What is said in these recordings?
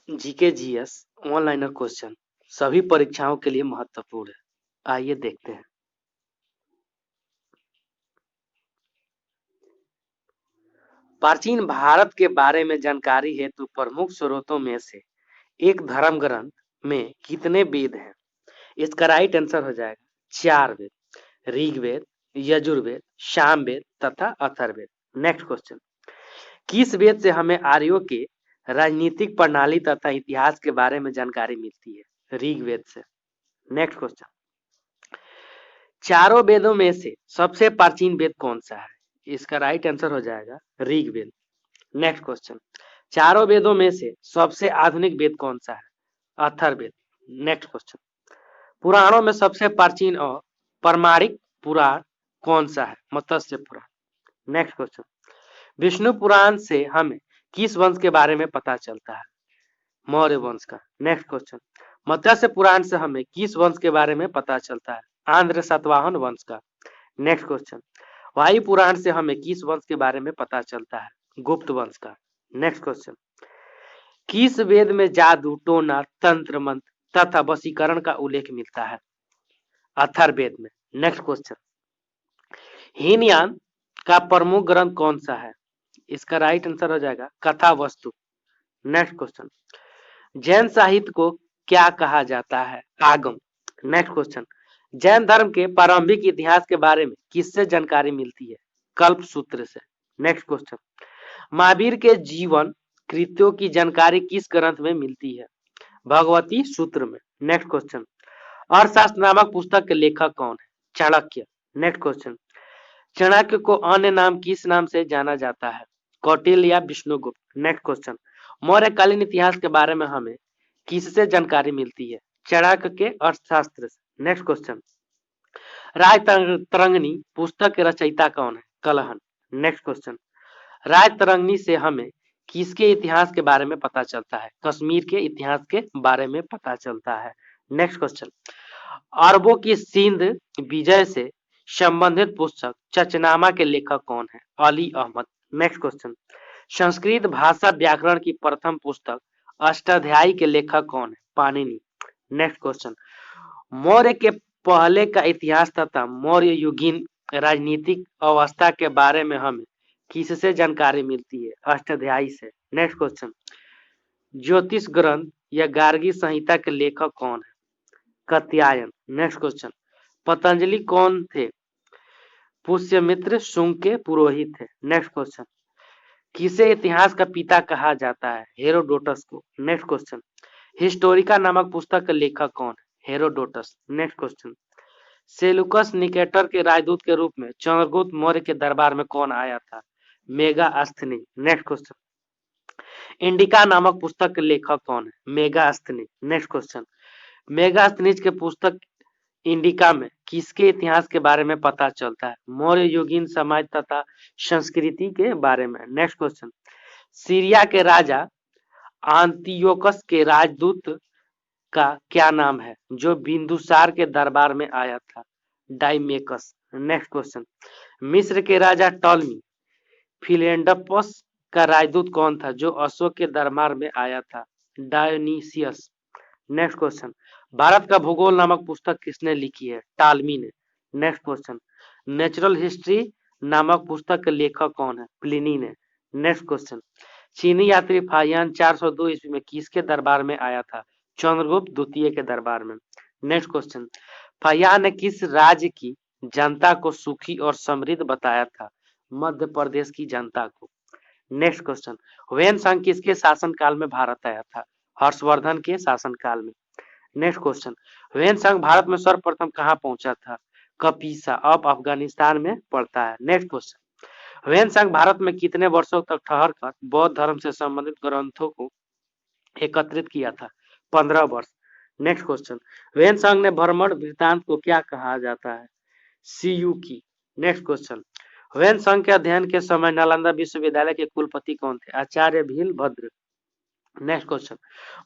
GK GS one-liner question सभी परीक्षाओं के लिए महत्वपूर्ण है। आइए देखते हैं। प्राचीन भारत के बारे में जानकारी हेतु प्रमुख स्रोतों में से एक धर्म ग्रंथ में कितने वेद हैं? इसका राइट आंसर हो जाएगा 4 वेद, ऋग्वेद, यजुर्वेद, सामवेद तथा अथर्ववेद। नेक्स्ट क्वेश्चन, किस वेद से हमें आर्यों के राजनीतिक प्रणाली तथा इतिहास के बारे में जानकारी मिलती है? ऋग्वेद से। नेक्स्ट क्वेश्चन, चारों वेदों में से सबसे प्राचीन वेद कौन सा है? इसका राइट आंसर हो जाएगा ऋग्वेद। नेक्स्ट क्वेश्चन, चारों वेदों में से सबसे आधुनिक वेद कौन सा है? अथर्ववेद। नेक्स्ट क्वेश्चन, पुराणों में सबसे प्राचीन और प्रमाणिक पुराण कौन सा है? मत्स्य पुराण। नेक्स्ट क्वेश्चन, विष्णु पुराण से हमें किस वंश के बारे में पता चलता है? मौर्य वंश का। नेक्स्ट क्वेश्चन, मत्स्य पुराण से हमें किस वंश के बारे में पता चलता है? आंध्र सातवाहन वंश का। नेक्स्ट क्वेश्चन, वायु पुराण से हमें किस वंश के बारे में पता चलता है? गुप्त वंश का। नेक्स्ट क्वेश्चन, किस वेद में जादू, टोना, तंत्र मंत्र तथा वशीकरण का उल्लेख मिलता है? अथर्ववेद में। नेक्स्ट क्वेश्चन, हीनयान का प्रमुख ग्रंथ कौन सा है? इसका राइट आंसर हो जाएगा कथा वस्तु। नेक्स्ट क्वेश्चन, जैन साहित्य को क्या कहा जाता है? आगम। नेक्स्ट क्वेश्चन, जैन धर्म के प्रारंभिक इतिहास के बारे में किससे जानकारी मिलती है? कल्प सूत्र से। नेक्स्ट क्वेश्चन, महावीर के जीवन कृत्यों की जानकारी किस ग्रंथ में मिलती है? भगवती सूत्र में। नेक्स्ट क्वेश्चन, अर्थशास्त्र नामक पुस्तक के लेखक कौन है? चाणक्य। नेक्स्ट क्वेश्चन, चाणक्य को अन्य नाम किस नाम से जाना जाता है? कौटिल्य या विष्णुगुप्त। नेक्स्ट क्वेश्चन, मौर्यकालीन इतिहास के बारे में हमें किससे जानकारी मिलती है? चाणक्य के अर्थशास्त्र से। नेक्स्ट क्वेश्चन, राजतरंगिणी पुस्तक के रचयिता कौन है? कलहन। नेक्स्ट क्वेश्चन, राजतरंगिणी से हमें किसके इतिहास के बारे में पता चलता है? कश्मीर के इतिहास के बारे में पता चलता है। नेक्स्ट क्वेश्चन, अरबों की सिंध विजय से संबंधित पुस्तक चचनामा के लेखक कौन है? अली अहमद। नेक्स्ट क्वेश्चन, संस्कृत भाषा व्याकरण की प्रथम पुस्तक अष्टाध्यायी के लेखक कौन है? पाणिनि। नेक्स्ट क्वेश्चन, मौर्य के पहले का इतिहास तथा मौर्य युगीन राजनीतिक अवस्था के बारे में हमें किससे जानकारी मिलती है? अष्टाध्यायी से। नेक्स्ट क्वेश्चन, ज्योतिष ग्रंथ या गार्गी संहिता के लेखक कौन है? कात्यायन। नेक्स्ट क्वेश्चन, पतंजलि कौन थे? पुष्यमित्र शुंग के पुरोहित थे। नेक्स्ट क्वेश्चन, किसे इतिहास का पिता कहा जाता है? हेरोडोटस को। नेक्स्ट क्वेश्चन, हिस्टोरिका नामक पुस्तक के लेखक कौन है? Herodotus. Next question, Seleucus Nicator के राजदूत के रूप में चंद्रगुप्त मौर्य के दरबार में कौन आया था? मेगास्थनी। नेक्स्ट क्वेश्चन, इंडिका नामक पुस्तक के लेखक कौन है? मेगास्थनी। नेक्स्ट क्वेश्चन, मेगास्थनीज के पुस्तक इंडिका में किसके इतिहास के बारे में पता चलता है? मौर्य युगीन समाज तथा संस्कृति के बारे में। नेक्स्ट क्वेश्चन, सीरिया के राजा आंतियोकस के राजदूत का क्या नाम है जो बिंदुसार के दरबार में आया था? डाइमेकस। नेक्स्ट क्वेश्चन, मिस्र के राजा टॉलमी फिलेंडपस का राजदूत कौन था जो अशोक के दरबार में आया था? डायोनीसियस। नेक्स्ट क्वेश्चन, भारत का भूगोल नामक पुस्तक किसने लिखी है? टालमी ने। नेक्स्ट क्वेश्चन, नेचुरल हिस्ट्री नामक पुस्तक के लेखक कौन है? प्लिनी ने। नेक्स्ट क्वेश्चन, चीनी यात्री फाहियान 402 ईस्वी में किसके दरबार में आया था? चंद्रगुप्त द्वितीय के दरबार में। नेक्स्ट क्वेश्चन, फाहियान ने किस राज्य की जनता को सुखी और समृद्ध बताया था? मध्य प्रदेश की जनता को। नेक्स्ट क्वेश्चन, ह्वेन सांग किसके शासनकाल में भारत आया था? हर्षवर्धन के शासनकाल में। नेक्स्ट क्वेश्चन, ह्वेन सांग भारत में सर्वप्रथम कहां पहुंचा था? कपीसा, अब अफगानिस्तान में पड़ता है। नेक्स्ट क्वेश्चन, ह्वेन सांग भारत में कितने वर्षों तक ठहर कर बौद्ध धर्म से संबंधित ग्रंथों को एकत्रित किया था? 15 वर्ष। नेक्स्ट क्वेश्चन, ह्वेन सांग ने भ्रमण वृत्तांत को क्या कहा जाता है? सीयूकी। नेक्स्ट क्वेश्चन, ह्वेन सांग के अध्ययन के समय नालंदा विश्वविद्यालय के कुलपति कौन थे? आचार्य भीलभद्र। नेक्स्ट क्वेश्चन,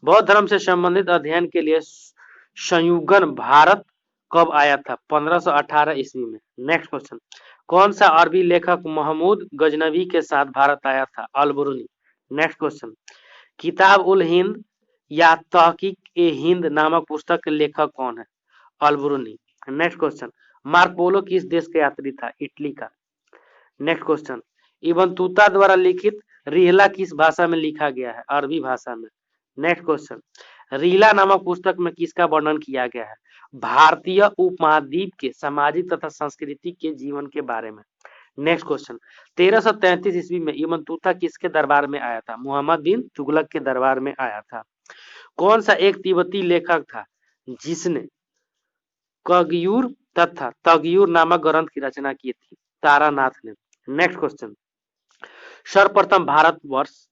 बौद्ध धर्म से संबंधित अध्ययन के लिए संयुगन भारत कब आया था? 1518 ईस्वी में। नेक्स्ट क्वेश्चन, कौन सा अरबी लेखक महमूद गजनवी के साथ भारत आया था? अल बुरुनी। नेक्स्ट क्वेश्चन, किताब उल हिंद या तहकीक-ए-हिंद नामक पुस्तक के लेखक कौन है? अल-बुरूनी। नेक्स्ट क्वेश्चन, मार्को किस देश का यात्री था? इटली का। नेक्स्ट क्वेश्चन, इब्न तूता द्वारा लिखित रिहला किस भाषा में लिखा गया है? अरबी भाषा में। नेक्स्ट क्वेश्चन, रिहला नामक पुस्तक में किसका वर्णन किया गया है? भारतीय उपमहाद्वीप के सामाजिक तथा सांस्कृतिक के जीवन के बारे में। नेक्स्ट क्वेश्चन, 1333 ईस्वी में इब्न तूता किसके दरबार में आया था? मोहम्मद बिन तुगलक के दरबार में आया था। कौन सा एक तिब्बती लेखक था जिसने कगयूर तथा तगयूर नामक ग्रंथ की रचना की थी? तारानाथ ने। नेक्स्ट क्वेश्चन, सर्वप्रथम भारतवर्ष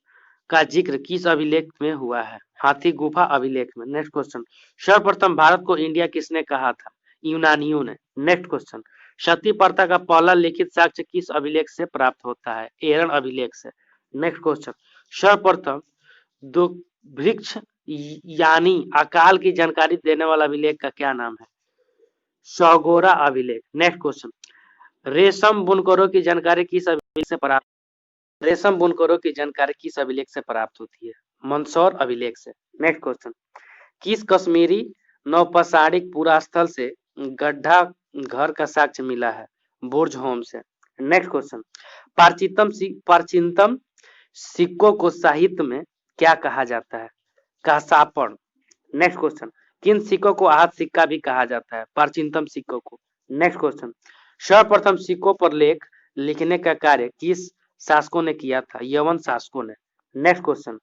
का जिक्र किस अभिलेख में हुआ है? हाथी गुफा अभिलेख में। नेक्स्ट क्वेश्चन, सर्वप्रथम भारत को इंडिया किसने कहा था? यूनानियों ने। नेक्स्ट क्वेश्चन, सती प्रथा का पहला लिखित साक्ष्य किस अभिलेख से प्राप्त होता है? एरन अभिलेख से। नेक्स्ट क्वेश्चन, सर्वप्रथम दुर्भिक्ष यानी अकाल की जानकारी देने वाला अभिलेख का क्या नाम है? सौगोरा अभिलेख। नेक्स्ट क्वेश्चन, रेशम बुनकरों की जानकारी किस अभिलेख से प्राप्त? रेशम बुनकरों की जानकारी किस अभिलेख से प्राप्त होती है? मंदसौर अभिलेख से। नेक्स्ट क्वेश्चन, किस कश्मीरी नौपसारिक पुरास्थल से गड्ढा घर का साक्ष्य मिला है? बुर्ज होम से। नेक्स्ट क्वेश्चन, प्राचीनतम सिक्कों को साहित्य में क्या कहा जाता है? कासापड़। नेक्स्ट क्वेश्चन, किन सिक्कों को आहत सिक्का भी कहा जाता है? प्राचीनतम सिक्कों को। नेक्स्ट क्वेश्चन, सर्वप्रथम सिक्कों पर लेख लिखने का कार्य किस शासकों ने किया था? यवन शासकों ने। नेक्स्ट क्वेश्चन,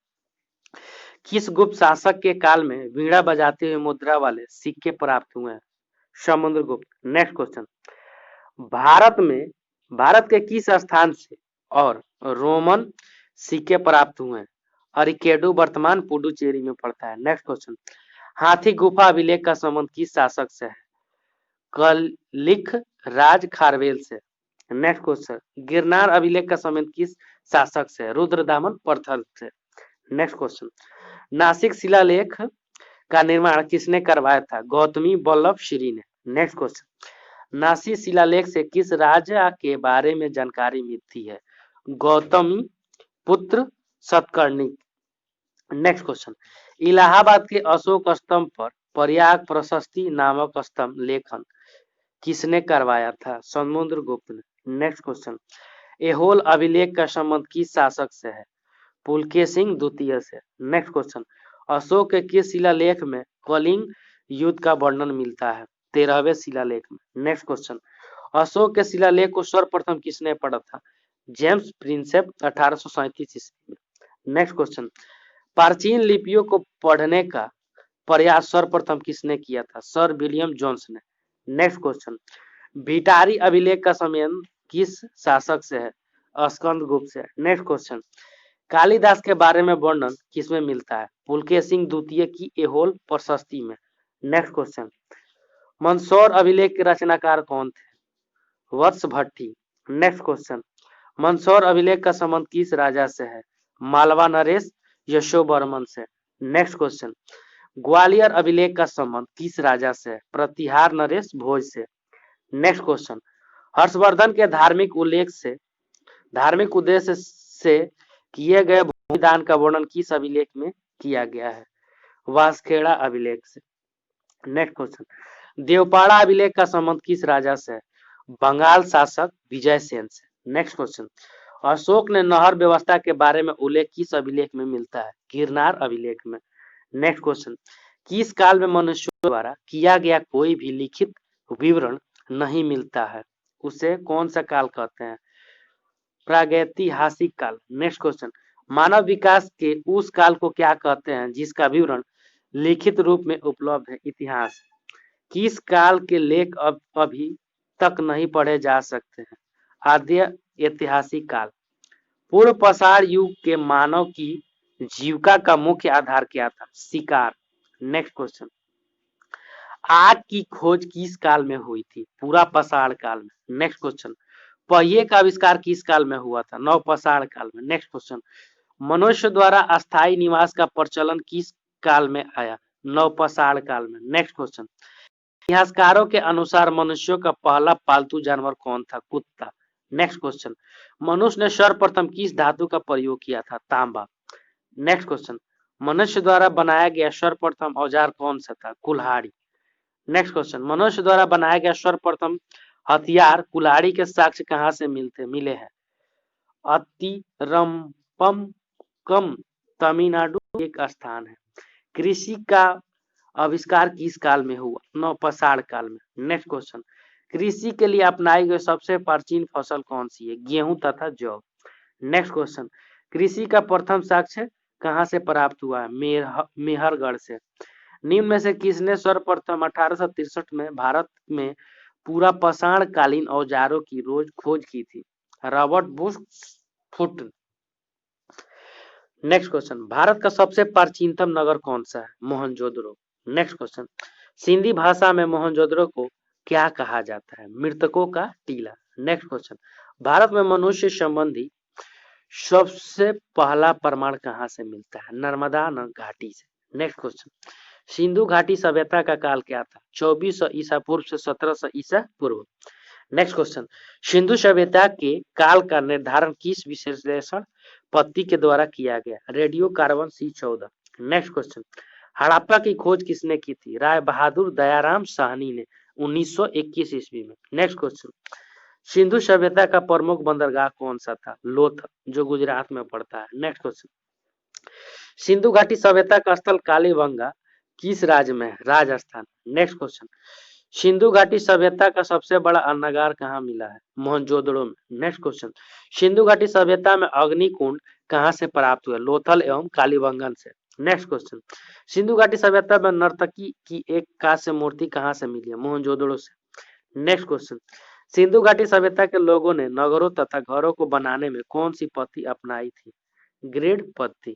किस गुप्त शासक के काल में वीणा बजाते हुए मुद्रा वाले सिक्के प्राप्त हुए हैं? समुद्रगुप्त। नेक्स्ट क्वेश्चन, भारत के किस स्थान से और रोमन सिक्के प्राप्त हुए हैं? अरिकेडू वर्तमान पुडुचेरी में पड़ता है। नेक्स्ट क्वेश्चन, हाथी गुफा अभिलेख का संबंध किस शासक से है? कलिख राज खारवेल से। नेक्स्ट क्वेश्चन, गिरनार अभिलेख का संबंध किस शासक से? रुद्रदामन प्रथम से। नेक्स्ट क्वेश्चन, नासिक शिलालेख का निर्माण किसने करवाया था? गौतमी बल्लभ श्री ने। नेक्स्ट क्वेश्चन, नासिक शिलालेख से किस राजा के बारे में जानकारी मिलती है? गौतमी पुत्र सतकर्णी। नेक्स्ट क्वेश्चन, इलाहाबाद के अशोक स्तंभ पर प्रयाग प्रशस्ति नामक स्तंभ लेखन किसने करवाया था? समुद्रगुप्त ने। नेक्स्ट क्वेश्चन, एहोल अभिलेख का संबंध किस शासक से है? पुलकेशिन द्वितीय से। नेक्स्ट क्वेश्चन, अशोक के किस शिलालेख में कलिंग युद्ध का वर्णन मिलता है? 13वें शिलालेख में। नेक्स्ट क्वेश्चन, अशोक के शिलालेख को सर्वप्रथम किसने पढ़ा था? जेम्स प्रिंसेप 1837 ईस्वी में। नेक्स्ट क्वेश्चन, प्राचीन लिपियों को पढ़ने का प्रयास सर्वप्रथम किसने किया था? सर विलियम जोन्स ने। नेक्स्ट क्वेश्चन, भिटारी अभिलेख का संबंध किस शासक से है? स्कंदगुप्त से। नेक्स्ट क्वेश्चन, कालिदास के बारे में वर्णन किसमें मिलता है? पुलकेशिन द्वितीय की एहोल प्रशस्ति में। नेक्स्ट क्वेश्चन, मंदसौर अभिलेख के रचनाकार कौन थे? वत्स भट्टी। नेक्स्ट क्वेश्चन, मंदसौर अभिलेख का संबंध किस राजा से है? मालवा नरेश यशोवर्मन से। नेक्स्ट क्वेश्चन, ग्वालियर अभिलेख का संबंध किस राजा से है? प्रतिहार नरेश भोज से। नेक्स्ट क्वेश्चन, हर्षवर्धन के धार्मिक उद्देश्य से किए गए भूमिदान का वर्णन किस अभिलेख में किया गया है? वासखेड़ा अभिलेख से। नेक्स्ट क्वेश्चन, देवपाड़ा अभिलेख का संबंध किस राजा से है? बंगाल शासक विजयसेन से। नेक्स्ट क्वेश्चन, अशोक ने नहर व्यवस्था के बारे में उल्लेख किस अभिलेख में मिलता है? गिरनार अभिलेख में। नेक्स्ट क्वेश्चन, किस काल में मनुष्यों द्वारा किया गया कोई भी लिखित विवरण नहीं मिलता है? उसे कौन सा काल कहते हैं? प्रागैतिहासिक काल। नेक्स्ट क्वेश्चन, मानव विकास के उस काल को क्या कहते हैं जिसका विवरण लिखित रूप में उपलब्ध है? इतिहास। किस काल के लेख अब अभी तक नहीं पढ़े जा सकते हैं? आद्य ऐतिहासिक काल। पूर्व पाषाण युग के मानव की जीविका का मुख्य आधार क्या था? शिकार। नेक्स्ट क्वेश्चन, आग की खोज किस काल में हुई थी? पूरा पाषाण काल में। नेक्स्ट क्वेश्चन, पहिए का आविष्कार किस काल में हुआ था? नवपाषाण काल में। नेक्स्ट क्वेश्चन, मनुष्य द्वारा अस्थायी निवास का प्रचलन किस काल में आया? नवपाषाण काल में। नेक्स्ट क्वेश्चन, इतिहासकारों के अनुसार मनुष्यों का पहला पालतू जानवर कौन था? कुत्ता। नेक्स्ट क्वेश्चन, मनुष्य ने सर्वप्रथम किस धातु का प्रयोग किया था? तांबा। नेक्स्ट क्वेश्चन, मनुष्य द्वारा बनाया गया सर्वप्रथम औजार कौन सा था? कुल्हाड़ी। नेक्स्ट क्वेश्चन, मनुष्य द्वारा बनाया गया सर्वप्रथम हथियार कुल्हाड़ी के साक्ष्य कहाँ से मिले हैं? अतिरम्पम कम तमिलनाडु एक स्थान है। कृषि का आविष्कार किस काल में हुआ? नवपाषाण काल में। नेक्स्ट क्वेश्चन, कृषि के लिए अपनाई गई सबसे प्राचीन फसल कौन सी है? गेहूं तथा जौ। नेक्स्ट क्वेश्चन, कृषि का प्रथम साक्ष्य कहाँ से प्राप्त हुआ है? मेहरगढ़ से। निम्न में से किसने सर्वप्रथम 1863 में भारत में पूरा पाषाण कालीन औजारों की खोज की थी? Robert Bush foot. Next question, Bharat का सबसे प्राचीनतम नगर कौन सा है? मोहनजोदड़ो। नेक्स्ट क्वेश्चन, सिंधी भाषा में मोहनजोदड़ो को क्या कहा जाता है? मृतकों का टीला। नेक्स्ट क्वेश्चन, भारत में मनुष्य संबंधी सबसे पहला प्रमाण कहाँ से मिलता है? नर्मदा घाटी से। नेक्स्ट क्वेश्चन, सिंधु घाटी सभ्यता का काल क्या था? 2400 ईसा पूर्व से 1700 ईसा पूर्व। नेक्स्ट क्वेश्चन, सिंधु सभ्यता के काल का निर्धारण किस विश्लेषण पद्धति के द्वारा किया गया? Radio carbon C14। Next question, Harappa की खोज किसने की थी? राय बहादुर दयाराम साहनी ने 1921 ईस्वी में। नेक्स्ट क्वेश्चन, सिंधु सभ्यता का प्रमुख बंदरगाह कौन सा था? लोथल, जो गुजरात में पड़ता है। नेक्स्ट क्वेश्चन, सिंधु घाटी सभ्यता का स्थल कालीबंगा किस राज्य में है? राजस्थान। नेक्स्ट क्वेश्चन, सिंधु घाटी सभ्यता का सबसे बड़ा अन्नागार कहाँ मिला है? मोहनजोदड़ो में। नेक्स्ट क्वेश्चन, सिंधु घाटी सभ्यता में अग्निकुंड कहाँ से प्राप्त हुए? लोथल एवं कालीबंगन से। नेक्स्ट क्वेश्चन, सिंधु घाटी सभ्यता में नर्तकी की एक कांस्य मूर्ति कहाँ से मिली है? मोहनजोदड़ो से। नेक्स्ट क्वेश्चन, सिंधु घाटी सभ्यता के लोगों ने नगरों तथा घरों को बनाने में कौन सी पद्धति अपनाई थी? ग्रिड पद्धति।